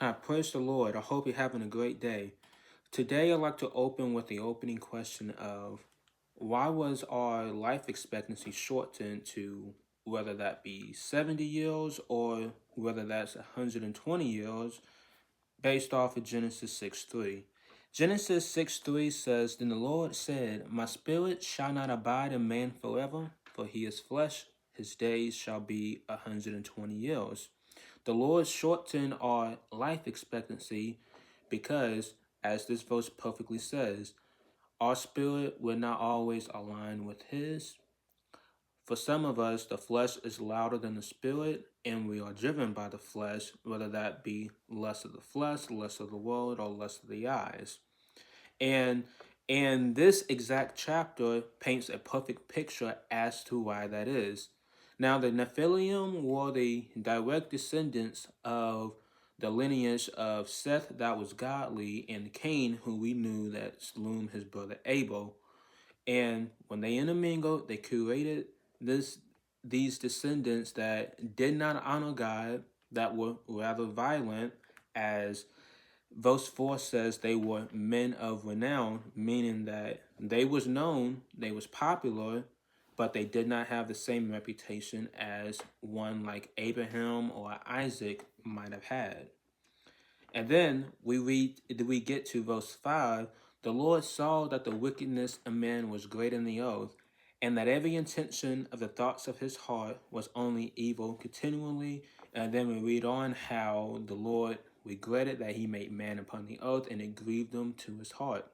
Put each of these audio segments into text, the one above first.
Hi, praise the Lord. I hope you're having a great day. Today, I'd like to open with the opening question of why was our life expectancy shortened to whether that be 70 years or whether that's 120 years based off of Genesis 6:3. Genesis 6:3 says, Then the Lord said, My spirit shall not abide in man forever, for he is flesh, his days shall be 120 years. The Lord shortened our life expectancy because, as this verse perfectly says, our spirit will not always align with His. For some of us, the flesh is louder than the spirit, and we are driven by the flesh, whether that be less of the flesh, less of the world, or less of the eyes. And this exact chapter paints a perfect picture as to why that is. Now, the Nephilim were the direct descendants of the lineage of Seth that was godly and Cain, who we knew that slew his brother Abel. And when they intermingled, they created these descendants that did not honor God, that were rather violent, as verse 4 says they were men of renown, meaning that they was known, they was popular, but they did not have the same reputation as one like Abraham or Isaac might have had. And then we get to verse 5, the Lord saw that the wickedness of man was great in the earth, and that every intention of the thoughts of his heart was only evil continually. And then we read on how the Lord regretted that he made man upon the earth, and it grieved him to his heart.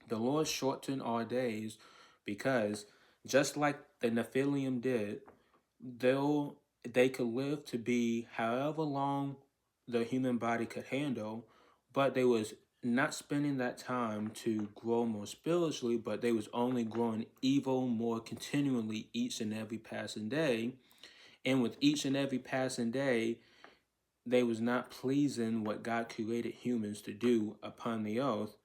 The Lord shortened our days because, just like the Nephilim did, though they could live to be however long the human body could handle, but they was not spending that time to grow more spiritually, but they was only growing evil more continually each and every passing day. And with each and every passing day, they was not pleasing what God created humans to do upon the earth.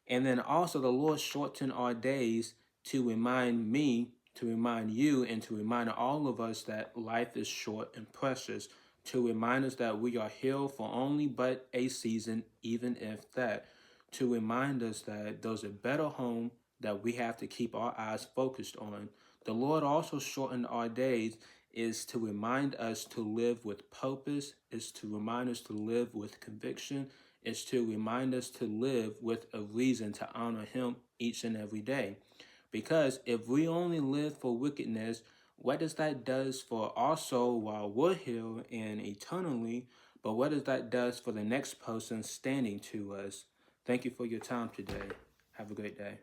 And then also the Lord shortened our days to remind me, to remind you, and to remind all of us that life is short and precious, to remind us that we are here for only but a season, even if that, to remind us that there's a better home that we have to keep our eyes focused on. The Lord also shortened our days is to remind us to live with purpose, is to remind us to live with conviction, is to remind us to live with a reason to honor Him each and every day. Because if we only live for wickedness, what does that does for our soul while we're here and eternally, but what does that does for the next person standing to us? Thank you for your time today. Have a great day.